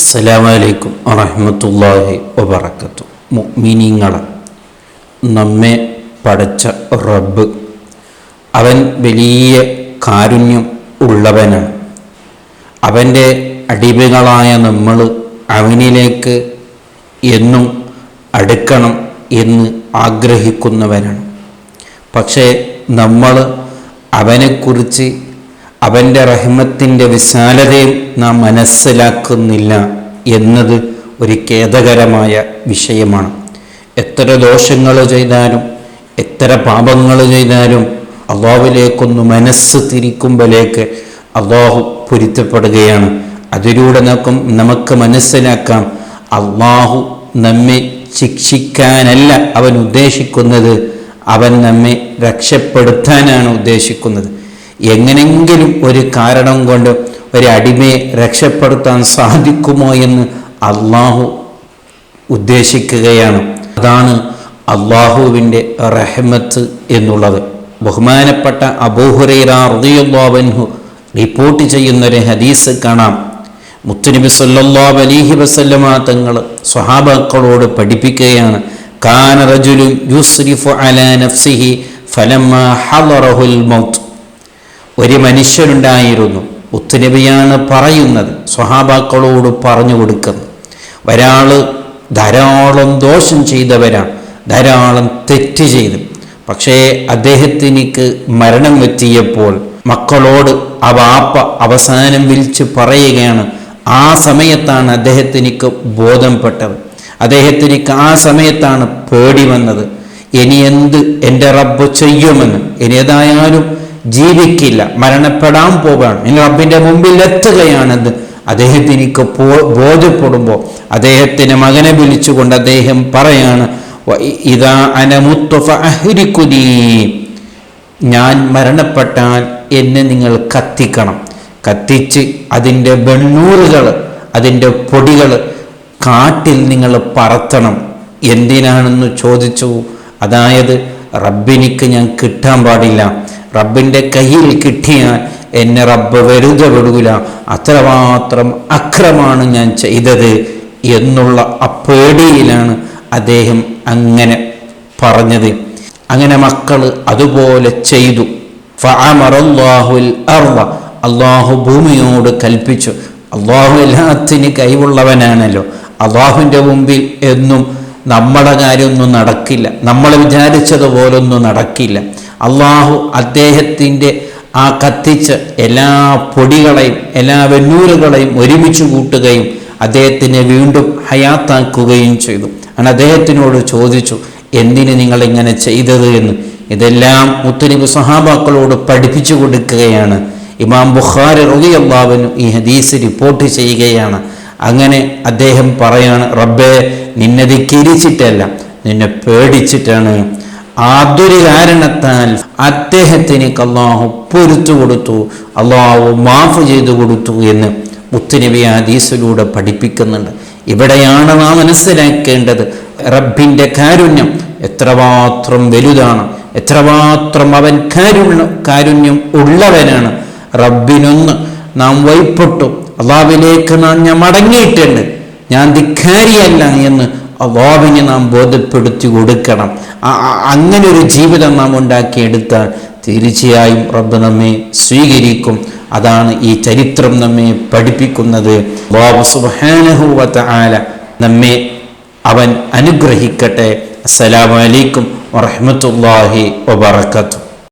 അസ്സലാമു അലൈക്കും വറഹ്മത്തുള്ളാഹി വബറകാതുഹു. മുഅ്മിനീങ്ങളെ നമ്മെ പടച്ച റബ്ബ് അവൻ വലിയ കാരുണ്യം ഉള്ളവനാണ്. അവൻ്റെ അടിമകളായ നമ്മൾ അവനിലേക്ക് എന്നും അടുക്കണം എന്ന് ആഗ്രഹിക്കുന്നവനാണ്. പക്ഷേ നമ്മൾ അവനെക്കുറിച്ച് അവൻ്റെ റഹ്മത്തിൻ്റെ വിശാലതയും നാം മനസ്സിലാക്കുന്നില്ല എന്നത് ഒരു ഖേദകരമായ വിഷയമാണ്. എത്ര ദോഷങ്ങൾ ചെയ്താലും എത്ര പാപങ്ങൾ ചെയ്താലും അള്ളാഹുവിലേക്കൊന്ന് മനസ്സ് തിരിക്കുമ്പോഴേക്ക് അള്ളാഹു പൊരുത്തപ്പെടുകയാണ്. അതിലൂടെ നമുക്ക് മനസ്സിലാക്കാം, അള്ളാഹു നമ്മെ ശിക്ഷിക്കാനല്ല അവൻ ഉദ്ദേശിക്കുന്നത്, അവൻ നമ്മെ രക്ഷപ്പെടുത്താനാണ് ഉദ്ദേശിക്കുന്നത്. എങ്ങനെങ്കിലും ഒരു കാരണം കൊണ്ട് ഒരു അടിമയെ രക്ഷപ്പെടുത്താൻ സാധിക്കുമോ എന്ന് അള്ളാഹു ഉദ്ദേശിക്കുകയാണ്. അതാണ് അള്ളാഹുവിൻ്റെ റഹ്മത്ത് എന്നുള്ളത്. ബഹുമാനപ്പെട്ട അബൂ ഹുറൈറ റളിയല്ലാഹു അൻഹു റിപ്പോർട്ട് ചെയ്യുന്നൊരു ഹദീസ് കാണാം. മുത്തുനബി സല്ലല്ലാഹു അലൈഹി വസല്ലമ തങ്ങൾ സ്വഹാബാക്കളോട് പഠിപ്പിക്കുകയാണ്, കാന റജുലുൻ യുസ്രിഫു അലാ നഫ്സിഹി ഫലമ്മാ ഹളറഹുൽ മൗത്ത്. ഒരു മനുഷ്യനുണ്ടായിരുന്നു, മുത്തുനബിയാണ് പറയുന്നത്, സ്വഹാബാക്കളോട് പറഞ്ഞു കൊടുക്കുന്നത്. ഒരാൾ ധാരാളം ദോഷം ചെയ്തവരാണ്, ധാരാളം തെറ്റ് ചെയ്തു. പക്ഷേ അദ്ദേഹത്തിനിക്ക് മരണം എത്തിയപ്പോൾ മക്കളോട് ആ വാപ്പ അവസാനം വിളിച്ച് പറയുകയാണ്. ആ സമയത്താണ് അദ്ദേഹത്തിനിക്ക് ബോധംപ്പെട്ടത്, അദ്ദേഹത്തിനിക്ക് ആ സമയത്താണ് പേടി വന്നത്. ഇനി എന്ത് എൻ്റെ റബ്ബ് ചെയ്യുമെന്ന്, ഇനി ഏതായാലും ജീവിക്കില്ല, മരണപ്പെടാൻ പോവുകയാണ്, ഇനി റബ്ബിൻ്റെ മുമ്പിൽ എത്തുകയാണെന്ന് അദ്ദേഹത്തിനിക്ക് ബോധ്യപ്പെടുമ്പോൾ അദ്ദേഹത്തിൻ്റെ മകനെ വിളിച്ചുകൊണ്ട് അദ്ദേഹം പറയാണ്, ഇദാ അന മുത്തു ഫഅഹ്രികുനി, ഞാൻ മരണപ്പെട്ടാൽ എന്നെ നിങ്ങൾ കത്തിക്കണം, കത്തിച്ച് അതിൻ്റെ വെണ്ണൂറുകൾ, അതിൻ്റെ പൊടികൾ കാട്ടിൽ നിങ്ങൾ പറത്തണം. എന്തിനാണെന്ന് ചോദിച്ചു. അതായത് റബ്ബിനിക്ക് ഞാൻ കിട്ടാൻ പാടില്ല, റബ്ബിൻ്റെ കയ്യിൽ കിട്ടിയാൽ എന്നെ റബ്ബ് വെറുതെ വിടൂല, അത്രമാത്രം അക്രമാണ് ഞാൻ ചെയ്തത് എന്നുള്ള അപ്പേടിയിലാണ് അദ്ദേഹം അങ്ങനെ പറഞ്ഞത്. അങ്ങനെ മക്കൾ അതുപോലെ ചെയ്തു. ഫഅമറല്ലാഹുൽ അർള, അള്ളാഹു ഭൂമിയോട് കൽപ്പിച്ചു. അള്ളാഹു എല്ലാത്തിനും കഴിവുള്ളവനാണല്ലോ. അള്ളാഹുവിൻ്റെ മുമ്പിൽ എന്നും നമ്മുടെ കാര്യമൊന്നും നടക്കില്ല, നമ്മൾ വിചാരിച്ചതുപോലൊന്നും നടക്കില്ല. അള്ളാഹു അദ്ദേഹത്തിൻ്റെ ആ കത്തിച്ച് എല്ലാ പൊടികളെയും എല്ലാ വെണ്ണൂറുകളെയും ഒരുമിച്ച് കൂട്ടുകയും അദ്ദേഹത്തിനെ വീണ്ടും ഹയാത്താക്കുകയും ചെയ്തു. അങ്ങനെ അദ്ദേഹത്തിനോട് ചോദിച്ചു, എന്തിന് നിങ്ങളിങ്ങനെ ചെയ്തത് എന്ന്. ഇതെല്ലാം മുത്തുനബി സ്വഹാബാക്കളോട് പഠിപ്പിച്ചു കൊടുക്കുകയാണ്. ഇമാം ബുഖാരി റളിയല്ലാഹു അൻഹു ഈ ഹദീസ് റിപ്പോർട്ട് ചെയ്യുകയാണ്. അങ്ങനെ അദ്ദേഹം പറയാണ്, റബ്ബേ നിന്നെ ധിക്കരിച്ചിട്ടല്ല, നിന്നെ പേടിച്ചിട്ടാണ്. അതൊരു കാരണത്താൽ അദ്ദേഹത്തിന് അള്ളാഹു പൊരുത്തു കൊടുത്തു, അള്ളാഹു മാഫ് ചെയ്തു കൊടുത്തു എന്ന് മുത്തുനബി ഹദീസിലൂടെ പഠിപ്പിക്കുന്നുണ്ട്. ഇവിടെയാണ് നാം മനസ്സിലാക്കേണ്ടത്, റബ്ബിൻ്റെ കാരുണ്യം എത്രമാത്രം വലുതാണ്, എത്രമാത്രം അവൻ കാരുണ്യം ഉള്ളവനാണ്. റബ്ബിനൊന്ന് നാം വഴിപ്പെട്ടു, അള്ളാഹുവിലേക്ക് ഞാൻ മടങ്ങിയിട്ടുണ്ട്, ഞാൻ ധിക്കാരിയല്ല എന്ന് അള്ളാഹുവിനെ നാം ബോധ്യപ്പെടുത്തി കൊടുക്കണം. അങ്ങനെ ഒരു ജീവിതം നാം ഉണ്ടാക്കിയെടുത്താൽ തീർച്ചയായും റബ്ബ് നമ്മെ സ്വീകരിക്കും. അതാണ് ഈ ചരിത്രം നമ്മെ പഠിപ്പിക്കുന്നത്. അല്ലാഹു സുബ്ഹാനഹു വ തആല നമ്മെ അവൻ അനുഗ്രഹിക്കട്ടെ. അസ്സലാമു അലൈക്കും വറഹ്മത്തുള്ളാഹി വബറകാതുഹു.